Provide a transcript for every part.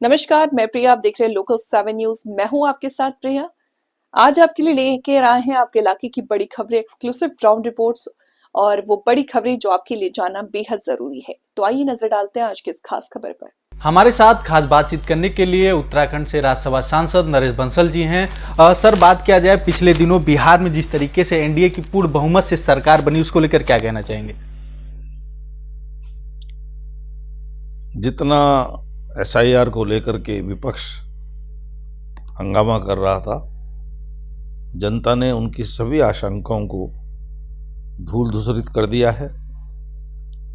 नमस्कार, मैं प्रिया। आप देख रहे हैं लोकल 7 न्यूज़। मैं हूं आपके साथ प्रिया। आज आपके लिए लेके आए हैं आपके इलाके की बड़ी खबरें, एक्सक्लूसिव ग्राउंड रिपोर्ट्स और वो बड़ी खबरें जो आपके लिए जानना बेहद जरूरी है। तो आइए नजर डालते हैं आज की इस खास खबर पर। हमारे साथ खास बातचीत करने के लिए उत्तराखंड से राज्यसभा सांसद नरेश बंसल जी हैं। सर, बात किया जाए पिछले दिनों बिहार में जिस तरीके से एनडीए की पूर्ण बहुमत से सरकार बनी, उसको लेकर क्या कहना चाहेंगे? जितना एसआईआर को लेकर के विपक्ष हंगामा कर रहा था, जनता ने उनकी सभी आशंकाओं को धूल धूसरित कर दिया है।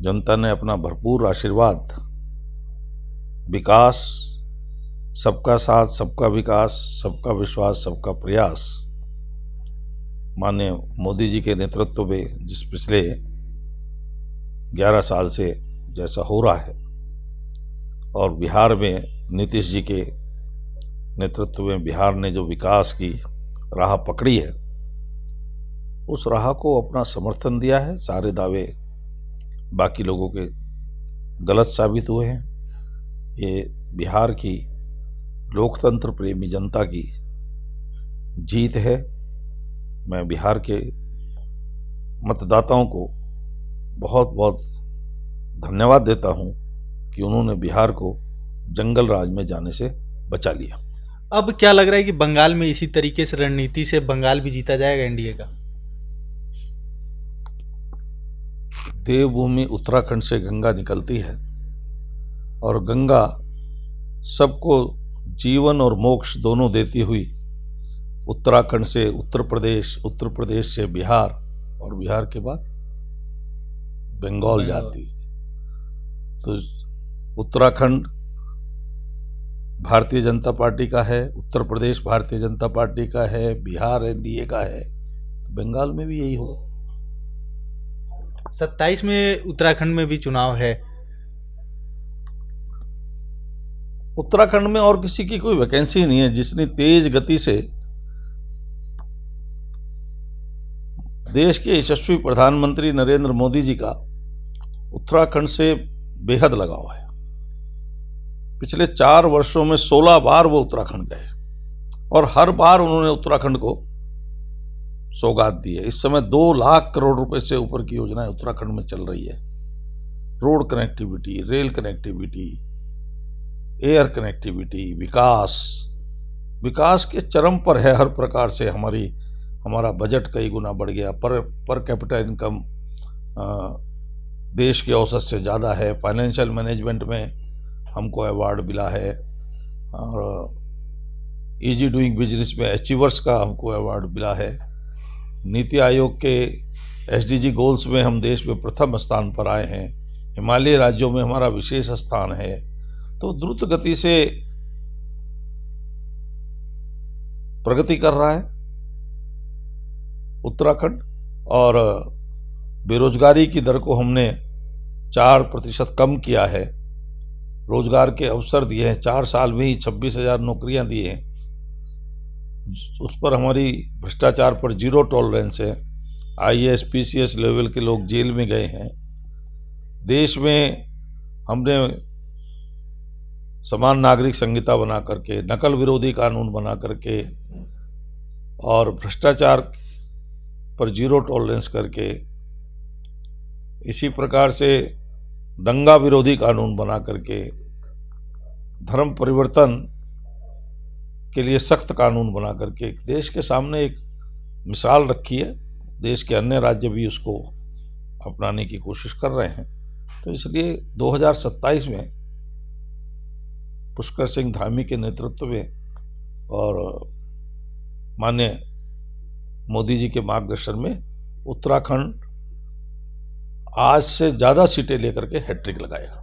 जनता ने अपना भरपूर आशीर्वाद, विकास, सबका साथ, सबका विकास, सबका विश्वास, सबका प्रयास, माननीय मोदी जी के नेतृत्व में जिस पिछले 11 साल से जैसा हो रहा है, और बिहार में नीतीश जी के नेतृत्व में बिहार ने जो विकास की राह पकड़ी है, उस राह को अपना समर्थन दिया है। सारे दावे बाकी लोगों के गलत साबित हुए हैं। ये बिहार की लोकतंत्र प्रेमी जनता की जीत है। मैं बिहार के मतदाताओं को बहुत बहुत धन्यवाद देता हूं कि उन्होंने बिहार को जंगल राज में जाने से बचा लिया। अब क्या लग रहा है कि बंगाल में इसी तरीके से रणनीति से बंगाल भी जीता जाएगा एनडीए का? देवभूमि उत्तराखंड से गंगा निकलती है और गंगा सबको जीवन और मोक्ष दोनों देती हुई उत्तराखंड से उत्तर प्रदेश, उत्तर प्रदेश से बिहार और बिहार के बाद बंगाल जाती। तो उत्तराखंड भारतीय जनता पार्टी का है, उत्तर प्रदेश भारतीय जनता पार्टी का है, बिहार एनडीए का है, तो बंगाल में भी यही होगा। 27 में उत्तराखंड में भी चुनाव है। उत्तराखंड में और किसी की कोई वैकेंसी नहीं है। जितनी तेज गति से देश के यशस्वी प्रधानमंत्री नरेंद्र मोदी जी का उत्तराखंड से बेहद लगाव है। पिछले 4 वर्षों में 16 बार वो उत्तराखंड गए और हर बार उन्होंने उत्तराखंड को सौगात दी है। इस समय 2 लाख करोड़ रुपए से ऊपर की योजनाएं उत्तराखंड में चल रही है। Road connectivity, rail connectivity, air connectivity, विकास के चरम पर है। हर प्रकार से हमारा बजट कई गुना बढ़ गया। पर कैपिटा इनकम देश के औसत से ज़्यादा है। फाइनेंशियल मैनेजमेंट में हमको अवार्ड मिला है और इजी डूइंग बिजनेस में अचीवर्स का हमको अवार्ड मिला है। नीति आयोग के एसडीजी गोल्स में हम देश में प्रथम स्थान पर आए हैं। हिमालयी राज्यों में हमारा विशेष स्थान है। तो द्रुत गति से प्रगति कर रहा है उत्तराखंड और बेरोजगारी की दर को हमने 4% कम किया है। रोजगार के अवसर दिए हैं। 4 साल में ही 26,000 नौकरियां दी हैं। उस पर हमारी भ्रष्टाचार पर 0 टॉलरेंस है। आईएएस पीसीएस लेवल के लोग जेल में गए हैं। देश में हमने समान नागरिक संहिता बना करके, नकल विरोधी कानून बना करके और भ्रष्टाचार पर 0 टॉलरेंस करके, इसी प्रकार से दंगा विरोधी कानून बना करके, धर्म परिवर्तन के लिए सख्त कानून बना करके देश के सामने एक मिसाल रखी है। देश के अन्य राज्य भी उसको अपनाने की कोशिश कर रहे हैं। तो इसलिए 2027 में पुष्कर सिंह धामी के नेतृत्व में और माननीय मोदी जी के मार्गदर्शन में उत्तराखंड आज से ज़्यादा सीटें लेकर के हैट्रिक लगाएगा।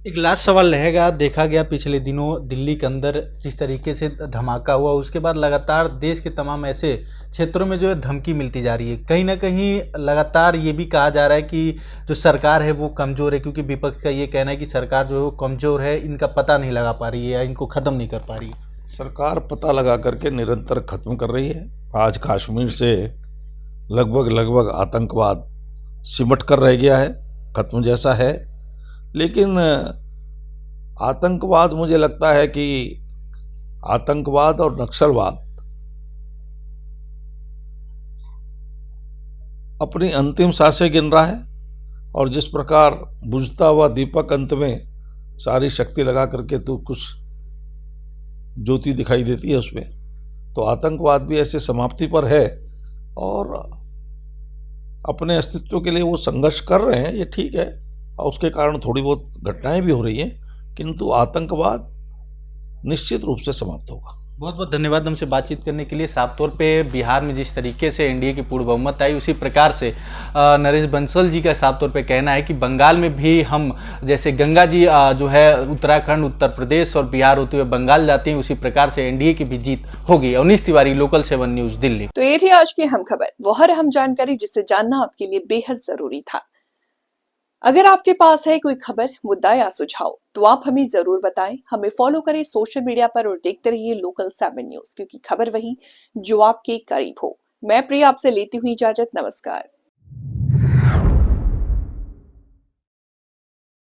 एक लास्ट सवाल रहेगा। देखा गया पिछले दिनों दिल्ली के अंदर जिस तरीके से धमाका हुआ, उसके बाद लगातार देश के तमाम ऐसे क्षेत्रों में जो है धमकी मिलती जा रही है। कहीं ना कहीं लगातार ये भी कहा जा रहा है कि जो सरकार है वो कमज़ोर है, क्योंकि विपक्ष का ये कहना है कि सरकार जो है वो कमज़ोर है, इनका पता नहीं लगा पा रही है या इनको ख़त्म नहीं कर पा रही है। सरकार पता लगा करके निरंतर ख़त्म कर रही है। आज कश्मीर से लगभग आतंकवाद, मुझे लगता है कि आतंकवाद और नक्सलवाद अपनी अंतिम सांसें गिन रहा है, और जिस प्रकार बुझता हुआ दीपक अंत में सारी शक्ति लगा करके तो कुछ ज्योति दिखाई देती है उसमें, तो आतंकवाद भी ऐसे समाप्ति पर है और अपने अस्तित्व के लिए वो संघर्ष कर रहे हैं, ये ठीक है, और उसके कारण थोड़ी बहुत घटनाएं भी हो रही हैं, किंतु आतंकवाद निश्चित रूप से समाप्त होगा। बहुत बहुत धन्यवाद हमसे बातचीत करने के लिए। साफ तौर पे बिहार में जिस तरीके से एनडीए की पूर्ण बहुमत आई, उसी प्रकार से नरेश बंसल जी का साफ तौर पे कहना है कि बंगाल में भी हम, जैसे गंगा जी जो है उत्तराखंड, उत्तर प्रदेश और बिहार होते हुए बंगाल जाती हैं, उसी प्रकार से एनडीए की भी जीत होगी। Avneesh Tiwari, local 7 news, Delhi. तो ये थी आज की अहम खबर, वो हर अहम जानकारी जिसे जानना आपके लिए बेहद जरूरी था। अगर आपके पास है कोई खबर, मुद्दा या सुझाव, तो आप हमें जरूर बताएं। हमें फॉलो करें सोशल मीडिया पर और देखते रहिए लोकल 7 न्यूज़, क्योंकि खबर वही जो आपके करीब हो। मैं प्रिया आपसे लेती हुई इजाजत, नमस्कार।